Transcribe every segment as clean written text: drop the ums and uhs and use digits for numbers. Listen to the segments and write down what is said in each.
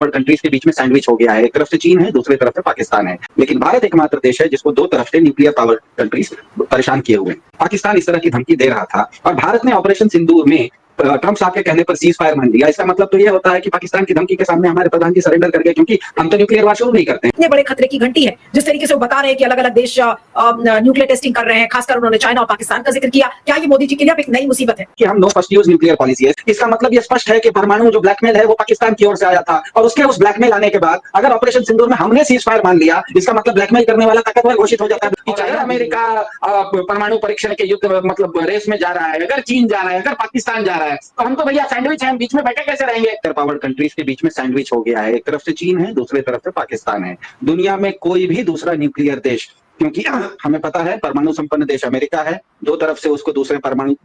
Countries के बीच में sandwich हो गया है। एक तरफ से चीन है, दूसरी तरफ से पाकिस्तान है, लेकिन भारत एकमात्र देश है जिसको दो तरफ से न्यूक्लियर पावर कंट्रीज परेशान किए हुए हैं। पाकिस्तान इस तरह की धमकी दे रहा था और भारत ने ऑपरेशन सिंदूर में ट्रंप साहब के कहने पर सीज फायर मान लिया। इसका मतलब तो ये होता है कि पाकिस्तान की धमकी के सामने हमारे प्रधान जी सरेंडर कर गए, क्योंकि हम तो न्यूक्लियर वार शुरू नहीं करते हैं। इतने बड़े खतरे की घंटी है जिस तरीके से वो बता रहे हैं कि अलग अलग देश न्यूक्लियर टेस्टिंग कर रहे हैं, खासकर उन्होंने चाइना और पाकिस्तान का जिक्र किया। क्या ये मोदी जी के लिए एक नई मुसीबत है कि हम no first use nuclear policy है? इसका मतलब ये स्पष्ट है कि परमाणु जो ब्लैकमेल है वो पाकिस्तान की ओर से आया था, और उसके उस ब्लैकमेल आने के बाद अगर ऑपरेशन सिंदूर में हमने सीज फायर मान लिया, इसका मतलब ब्लैकमेल करने वाला ताकतवर घोषित हो जाता है। कि अगर अमेरिका परमाणु परीक्षण के युद्ध मतलब रेस में जा रहा है, अगर चीन जा रहा है, अगर पाकिस्तान जा रहा है, तो हम तो भैया सैंडविच हैं, बीच में बैठे कैसे रहेंगे? पावर कंट्रीज के बीच में सैंडविच हो गया है। एक तरफ से चीन है, दूसरी तरफ से पाकिस्तान है। दुनिया में कोई भी दूसरा न्यूक्लियर देश, क्योंकि हमें पता है परमाणु संपन्न देश अमेरिका है, दो तरफ से उसको दूसरे परमाणु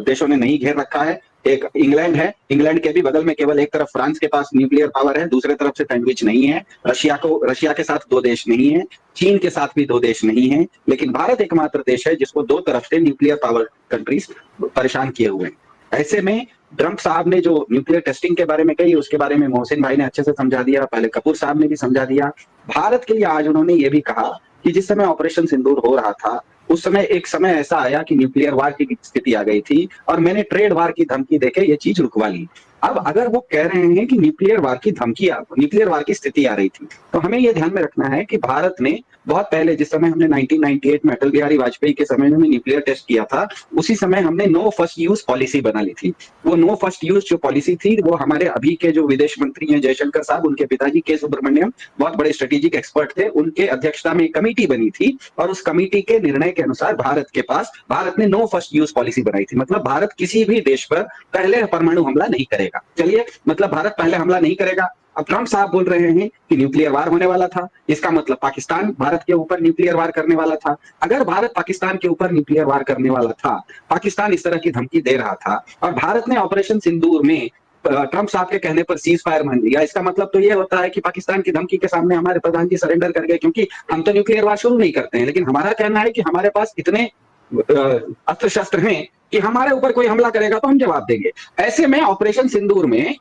देशों ने नहीं घेर रखा है। एक इंग्लैंड है, इंग्लैंड के भी बगल में केवल एक तरफ फ्रांस के पास न्यूक्लियर पावर है, दूसरे तरफ से सैंडविच नहीं है। रशिया के साथ दो देश नहीं है, चीन के साथ भी दो देश नहीं है, लेकिन भारत एकमात्र देश है जिसको दो तरफ से न्यूक्लियर पावर कंट्रीज परेशान किए हुए हैं। ऐसे में ट्रंप साहब ने जो न्यूक्लियर टेस्टिंग के बारे में कही, उसके बारे में मोहसिन भाई ने अच्छे से समझा दिया, पहले कपूर साहब ने भी समझा दिया। भारत के लिए आज उन्होंने ये भी कहा कि जिस समय ऑपरेशन सिंदूर हो रहा था, उस समय एक समय ऐसा आया कि न्यूक्लियर वार की स्थिति आ गई थी और मैंने ट्रेड वार की धमकी देके ये चीज रुकवा ली। अब अगर वो कह रहे हैं कि न्यूक्लियर वार की धमकी, न्यूक्लियर वार की स्थिति आ रही थी, तो हमें ये ध्यान में रखना है कि भारत ने बहुत पहले, जिस समय हमने 1998 में अटल बिहारी वाजपेयी के समय में न्यूक्लियर टेस्ट किया था, उसी समय हमने नो फर्स्ट यूज पॉलिसी बना ली थी। वो नो फर्स्ट यूज जो पॉलिसी थी, वो हमारे अभी के जो विदेश मंत्री हैं जयशंकर साहब, उनके पिताजी के सुब्रमण्यम बहुत बड़े स्ट्रेटेजिक एक्सपर्ट थे, उनके अध्यक्षता में एक कमेटी बनी थी और उस कमेटी के निर्णय के अनुसार भारत ने नो फर्स्ट यूज पॉलिसी बनाई थी। मतलब भारत किसी भी देश पर पहले परमाणु हमला नहीं करेगा। चलिए, मतलब भारत पहले हमला नहीं करेगा। अब ट्रंप साहब बोल रहे हैं कि न्यूक्लियर वार होने वाला था, इसका मतलब पाकिस्तान भारत के ऊपर न्यूक्लियर वार करने वाला था। अगर भारत पाकिस्तान के ऊपर न्यूक्लियर वार करने वाला था, पाकिस्तान इस तरह की धमकी दे रहा था और भारत ने ऑपरेशन सिंदूर में ट्रंप साहब के कहने पर सीज फायर मान लिया, इसका मतलब तो ये होता है कि पाकिस्तान की धमकी के सामने हमारे प्रधान जी सरेंडर कर गए, क्योंकि हम तो न्यूक्लियर वार शुरू नहीं करते हैं। लेकिन हमारा कहना है कि हमारे पास इतने अस्त्र शस्त्र हैं कि हमारे ऊपर कोई हमला करेगा तो हम जवाब देंगे। ऐसे में ऑपरेशन सिंदूर में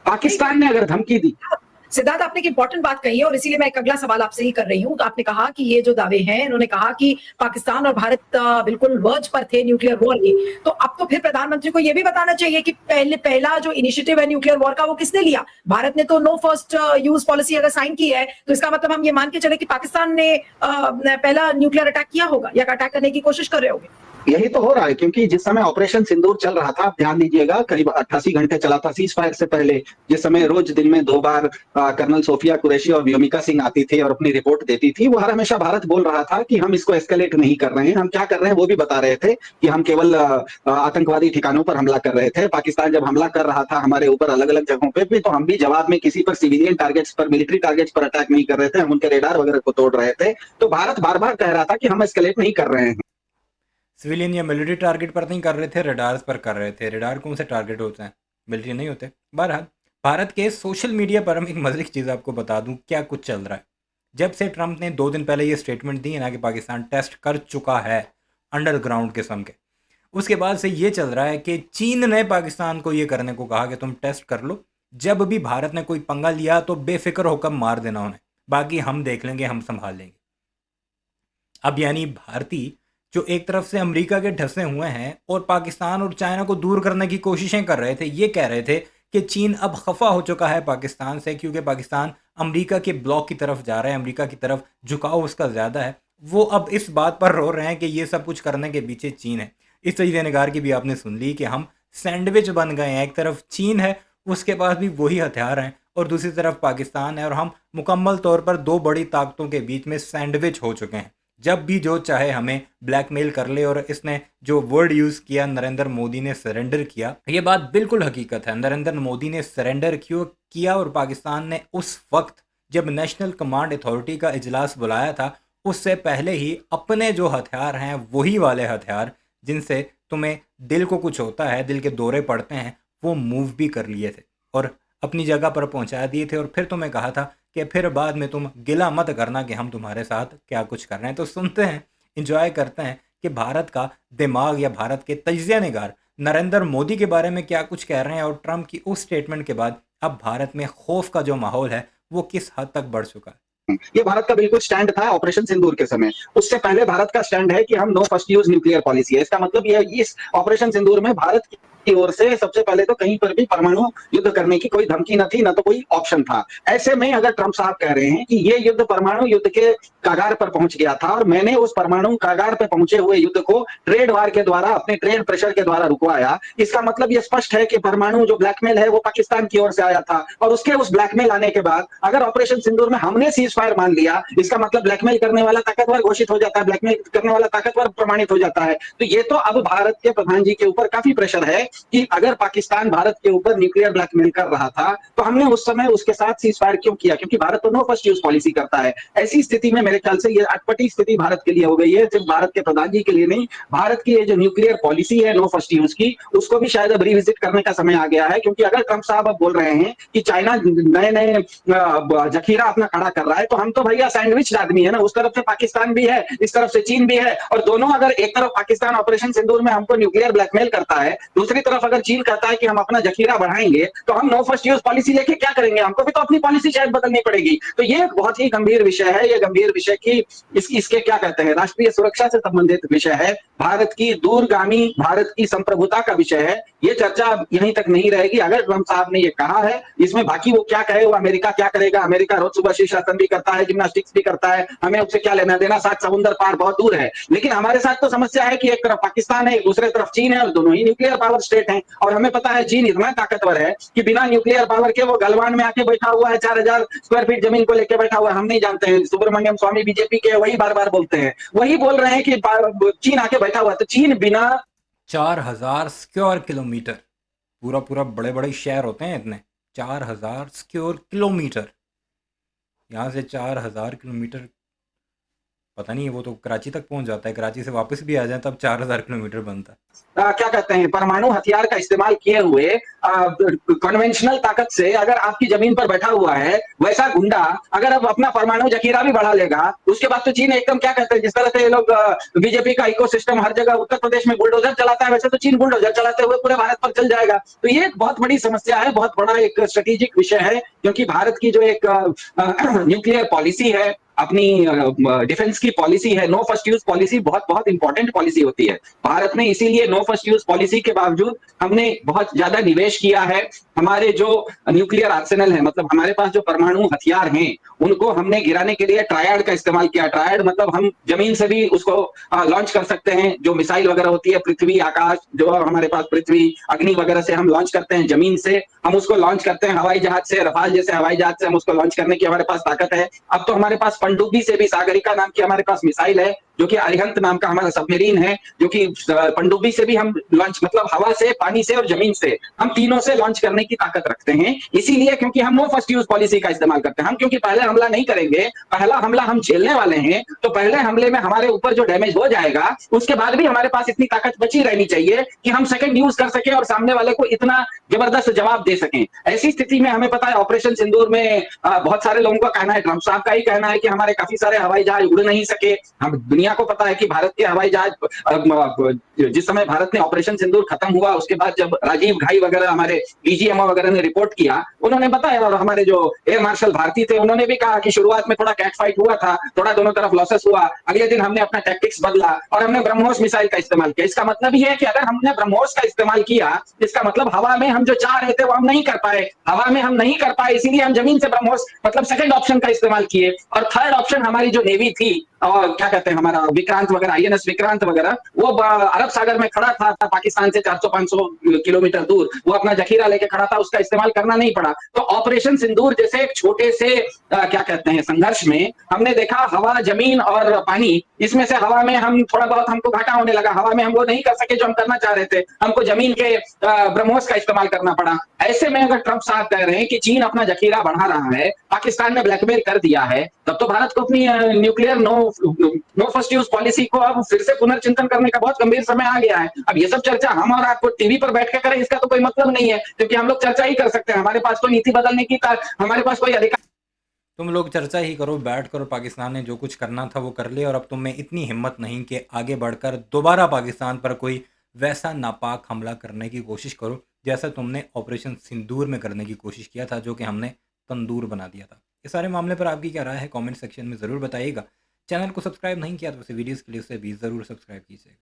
पाकिस्तान ने अगर धमकी दी। सिद्धार्थ, आपने एक इंपॉर्टेंट बात कही है और इसीलिए मैं एक अगला सवाल आपसे ही कर रही हूं। आपने कहा कि ये जो दावे हैं, इन्होंने कहा कि पाकिस्तान और भारत बिल्कुल वर्ज पर थे न्यूक्लियर वॉर के, तो अब तो फिर प्रधानमंत्री को यह भी बताना चाहिए कि पहला जो इनिशिएटिव है न्यूक्लियर वॉर का, वो किसने लिया? भारत ने तो नो फर्स्ट यूज पॉलिसी अगर साइन की है, तो इसका मतलब हम ये मान के चले कि पाकिस्तान ने पहला न्यूक्लियर अटैक किया होगा या अटैक करने की कोशिश कर रहे होंगे। यही तो हो रहा है, क्योंकि जिस समय ऑपरेशन सिंदूर चल रहा था, आप ध्यान दीजिएगा, करीब 88 घंटे चला था सीज फायर से पहले, जिस समय रोज दिन में 2 बार कर्नल सोफिया कुरैशी और व्योमिका सिंह आती थी और अपनी रिपोर्ट देती थी, वो हर हमेशा भारत बोल रहा था कि हम इसको एस्केलेट नहीं कर रहे हैं, हम क्या कर रहे हैं वो भी बता रहे थे कि हम केवल आतंकवादी ठिकानों पर हमला कर रहे थे। पाकिस्तान जब हमला कर रहा था हमारे ऊपर अलग अलग जगहों पे भी, तो हम भी जवाब में किसी पर सिविलियन टारगेट्स पर, मिलिट्री टारगेट्स पर अटैक नहीं कर रहे थे, हम उनके रेडार वगैरह को तोड़ रहे थे। तो भारत बार बार कह रहा था कि हम एस्केलेट नहीं कर रहे हैं। सिविलियन या मिलिट्री टारगेट पर नहीं कर रहे थे, रडार्स पर कर रहे थे। रडार कौन से टारगेट होते हैं? मिलिट्री नहीं होते। बहरहाल, भारत के सोशल मीडिया पर हम एक मजे की चीज़ आपको बता दूं क्या कुछ चल रहा है। जब से ट्रंप ने 2 दिन पहले ये स्टेटमेंट दी है ना कि पाकिस्तान टेस्ट कर चुका है अंडरग्राउंड किस्म के, उसके बाद से ये चल रहा है कि चीन ने पाकिस्तान को ये करने को कहा कि तुम टेस्ट कर लो, जब भी भारत ने कोई पंगा लिया तो बेफिक्र होकर मार देना उन्हें, बाकी हम देख लेंगे, हम संभाल लेंगे। अब यानी भारतीय जो एक तरफ से अमेरिका के ढसे हुए हैं और पाकिस्तान और चाइना को दूर करने की कोशिशें कर रहे थे, ये कह रहे थे कि चीन अब खफा हो चुका है पाकिस्तान से, क्योंकि पाकिस्तान अमेरिका के ब्लॉक की तरफ जा रहा है, अमेरिका की तरफ झुकाव उसका ज़्यादा है। वो अब इस बात पर रो रहे हैं कि ये सब कुछ करने के पीछे चीन है। इस तजीज़े निगार की भी आपने सुन ली कि हम सैंडविच बन गए हैं, एक तरफ चीन है, उसके पास भी वही हथियार हैं, और दूसरी तरफ पाकिस्तान है, और हम मुकम्मल तौर पर 2 बड़ी ताकतों के बीच में सैंडविच हो चुके हैं। जब भी जो चाहे हमें ब्लैकमेल कर ले। और इसने जो वर्ड यूज़ किया, नरेंद्र मोदी ने सरेंडर किया, ये बात बिल्कुल हकीकत है। नरेंद्र मोदी ने सरेंडर क्यों किया? और पाकिस्तान ने उस वक्त जब नेशनल कमांड अथॉरिटी का इजलास बुलाया था, उससे पहले ही अपने जो हथियार हैं, वही वाले हथियार जिनसे तुम्हें दिल को कुछ होता है, दिल के दौरे पड़ते हैं, वो मूव भी कर लिए थे और अपनी जगह पर पहुंचा दिए थे। और फिर तुम्हें कहा था कि फिर बाद में तुम गिला मत करना कि हम तुम्हारे साथ क्या कुछ कर रहे हैं। तो सुनते हैं, इंजॉय करते हैं कि भारत का दिमाग या भारत के तजिया निगार नरेंद्र मोदी के बारे में क्या कुछ कह रहे हैं और ट्रंप की उस स्टेटमेंट के बाद अब भारत में खौफ का जो माहौल है वो किस हद तक बढ़ चुका है? ये भारत का बिल्कुल स्टैंड था ऑपरेशन सिंदूर के समय। उससे पहले भारत का स्टैंड है कि हम no first use nuclear policy है। इसका मतलब ये इस ऑपरेशन सिंदूर में भारत की ओर से सबसे पहले तो कहीं पर भी परमाणु युद्ध करने की कोई धमकी न थी, न तो कोई ऑप्शन था। ऐसे में अगर ट्रंप साहब कह रहे हैं कि ये युद्ध परमाणु युद्ध के कागार पर पहुंच गया था और मैंने उस परमाणु कागार पर पहुंचे हुए युद्ध को ट्रेड वार के द्वारा, अपने ट्रेड प्रेशर के द्वारा रुकवाया, इसका मतलब ये स्पष्ट है कि परमाणु जो ब्लैकमेल है वो पाकिस्तान की ओर से आया था। और उसके उस ब्लैकमेल आने के बाद अगर ऑपरेशन सिंदूर में हमने सीज फायर मान लिया, इसका मतलब ब्लैकमेल करने वाला ताकतवर घोषित हो जाता है, ब्लैकमेल करने वाला ताकतवर प्रमाणित हो जाता है। तो ये तो अब भारत के प्रधान जी के ऊपर काफी प्रेशर है कि अगर पाकिस्तान भारत के ऊपर न्यूक्लियर ब्लैकमेल कर रहा था तो हमने उस समय उसके साथ सीज फायर क्यों किया, क्योंकि भारत तो नो फर्स्ट यूज पॉलिसी करता है। ऐसी स्थिति में मेरे ख्याल से ये अटपटी स्थिति भारत के लिए हो गई है, सिर्फ भारत के प्रधान जी के लिए नहीं, भारत की ये जो न्यूक्लियर पॉलिसी है नो फर्स्ट यूज की, उसको भी शायद अब रिविजिट करने का समय आ गया है। क्योंकि अगर ट्रंप साहब अब बोल रहे हैं कि चाइना नए नए जखीरा अपना खड़ा कर रहा है, तो हम तो भैया सैंडविच आदमी है ना, उस तरफ से पाकिस्तान भी है, इस तरफ से चीन भी है, और दोनों अगर एक तरफ पाकिस्तान ऑपरेशन सिंदूर में हमको न्यूक्लियर ब्लैकमेल करता है, दूसरी तरफ अगर चीन कहता है कि हम अपना जखीरा बढ़ाएंगे, तो हम नो फर्स्ट यूज पॉलिसी लेके क्या करेंगे? हमको भी तो अपनी पॉलिसी शायद बदलनी पड़ेगी। तो ये एक बहुत ही गंभीर विषय है, ये गंभीर विषय की इसके क्या कहते हैं, राष्ट्रीय सुरक्षा से संबंधित विषय है, भारत की दूरगामी, भारत की संप्रभुता का विषय है। ये चर्चा यहीं तक नहीं रहेगी। अगर ट्रंप साहब ने ये कहा है, इसमें बाकी वो क्या कहे, वो अमेरिका क्या करेगा, अमेरिका रोज सुबह शीर्षासन भी करता है, जिम्नास्टिक्स भी करता है, हमें उससे क्या लेना देना, सात समुद्र पार बहुत दूर है। लेकिन हमारे साथ तो समस्या है कि एक तरफ पाकिस्तान है, एक दूसरे तरफ चीन है, और दोनों ही न्यूक्लियर पावर स्टेट हैं। और हमें पता है चीन इतना ताकतवर है कि बिना न्यूक्लियर पावर के वो गलवान में आके बैठा हुआ है, 4000 स्क्वायर फीट जमीन को लेकर बैठा हुआ है। हम नहीं जानते हैं, सुब्रमण्यम स्वामी बीजेपी के वही बार बार बोलते हैं, वही बोल रहे हैं कि चीन आके बैठा हुआ है। तो चीन बिना 4000 स्क्वायर किलोमीटर, पूरा पूरा बड़े बड़े शहर होते हैं इतने, 4000 स्क्वायर किलोमीटर, यहाँ से 4000 किलोमीटर, पता नहीं वो तो कराची तक पहुंच जाता है, कराची से वापस भी आ जाए तब 4000 किलोमीटर बनता है। क्या कहते हैं, परमाणु हथियार का इस्तेमाल किए हुए कन्वेंशनल ताकत से अगर आपकी जमीन पर बैठा हुआ है वैसा गुंडा अगर अब अपना परमाणु जखीरा भी बढ़ा लेगा, उसके बाद तो चीन एकदम क्या कहते हैं, जिस तरह से ये लोग बीजेपी का इकोसिस्टम हर जगह उत्तर प्रदेश में बुलडोजर चलाता है, वैसे तो चीन बुलडोजर चलाते हुए पूरे भारत पर चल जाएगा। तो ये एक बहुत बड़ी समस्या है, बहुत बड़ा एक स्ट्रेटेजिक विषय है, क्योंकि भारत की जो एक न्यूक्लियर पॉलिसी है, अपनी डिफेंस की पॉलिसी है, नो फर्स्ट यूज पॉलिसी बहुत बहुत इंपॉर्टेंट पॉलिसी होती है भारत में। इसीलिए नो फर्स्ट यूज पॉलिसी के बावजूद हमने बहुत ज्यादा निवेश किया है। हमारे जो न्यूक्लियर आर्सेनल है, मतलब हमारे पास जो परमाणु हथियार हैं, उनको हमने गिराने के लिए ट्रायड का इस्तेमाल किया। ट्रायड मतलब हम जमीन से भी उसको लॉन्च कर सकते हैं, जो मिसाइल वगैरह होती है, पृथ्वी आकाश, जो हमारे पास पृथ्वी अग्नि वगैरह से हम लॉन्च करते हैं, जमीन से हम उसको लॉन्च करते हैं, हवाई जहाज से, रफाल जैसे हवाई जहाज से हम उसको लॉन्च करने की हमारे पास ताकत है। अब तो हमारे पास पनडुब्बी से भी, सागरिका नाम की हमारे पास मिसाइल है, जो कि अरिहंत नाम का हमारा सबमरीन है, जो कि पनडुब्बी से भी हम लॉन्च, मतलब हवा से, पानी से और जमीन से, हम तीनों से लॉन्च करने की ताकत रखते हैं। इसीलिए क्योंकि हम नो फर्स्ट यूज पॉलिसी का इस्तेमाल करते हैं, हम क्योंकि पहले हमला नहीं करेंगे, पहला हमला हम झेलने वाले हैं, तो पहले हमले में हमारे ऊपर जो डैमेज हो जाएगा, उसके बाद भी हमारे पास इतनी ताकत बची रहनी चाहिए कि हम सेकंड यूज कर सके और सामने वाले को इतना जबरदस्त जवाब दे सकें। ऐसी स्थिति में हमें पता है ऑपरेशन सिंदूर में बहुत सारे लोगों का कहना है, ट्रंप साहब का ही कहना है कि हमारे काफी सारे हवाई जहाज उड़ नहीं सके। हम दुनिया को पता है कि भारत के हवाई जहाज, जिस समय भारत ने ऑपरेशन सिंदूर खत्म हुआ, उसके बाद जब राजीव घाई वगैरह, हमारे डीजीएमओ वगैरह ने रिपोर्ट किया, उन्होंने बताया, और हमारे जो एयर मार्शल भारती थे उन्होंने भी कहा कि शुरुआत में थोड़ा कैट फाइट हुआ था, थोड़ा दोनों तरफ लॉसेस हुआ, अगले दिन हमने अपना टैक्टिक्स बदला और हमने ब्रह्मोस मिसाइल का इस्तेमाल किया। इसका मतलब ये है कि अगर हमने ब्रह्मोस का इस्तेमाल किया, इसका मतलब हवा में हम जो चाह रहे थे वो हम नहीं कर पाए, हवा में हम नहीं कर पाए, इसीलिए हम जमीन से ब्रह्मोस, मतलब सेकंड ऑप्शन का इस्तेमाल किए। और थर्ड ऑप्शन हमारी जो नेवी थी, और क्या कहते हैं, हमारा विक्रांत वगैरह, आईएनएस विक्रांत वगैरह, वो अरब सागर में खड़ा था पाकिस्तान से 400-500 किलोमीटर दूर, वो अपना जखीरा लेके खड़ा था, उसका इस्तेमाल करना नहीं पड़ा। तो ऑपरेशन सिंदूर जैसे एक छोटे से क्या कहते हैं संघर्ष में हमने देखा, हवा, जमीन और पानी, इसमें से हवा में हम थोड़ा बहुत, हमको घाटा होने लगा, हवा में हम वो नहीं कर सके जो हम करना चाह रहे थे, हमको जमीन के ब्रह्मोस का इस्तेमाल करना पड़ा। ऐसे में अगर ट्रंप साहब कह रहे हैं कि चीन अपना जखीरा बढ़ा रहा है, पाकिस्तान ने ब्लैकमेल कर दिया है, तब तो भारत को अपनी nuclear no first use policy को अब फिर से पुनर्चिंतन करने का बहुत गंभीर समय आ गया है। अब ये सब चर्चा हम और आपको टीवी पर बैठ के करें, इसका तो कोई मतलब नहीं है, क्योंकि हम लोग चर्चा ही कर सकते हैं, हमारे पास कोई नीति बदलने की, हमारे पास कोई अधिकार, तुम लोग चर्चा ही करो, बैठ करो, पाकिस्तान ने जो कुछ करना था वो कर लिया, और अब तुम में इतनी हिम्मत नहीं कि आगे बढ़कर दोबारा पाकिस्तान पर कोई वैसा नापाक हमला करने की कोशिश करो जैसा तुमने ऑपरेशन सिंदूर में करने की कोशिश किया था, जो कि हमने तंदूर बना दिया था। इस सारे मामले पर आपकी क्या राय है कमेंट सेक्शन में ज़रूर बताइएगा। चैनल को सब्सक्राइब नहीं किया तो उसे वीडियोज़ के लिए उसे भी ज़रूर सब्सक्राइब कीजिएगा।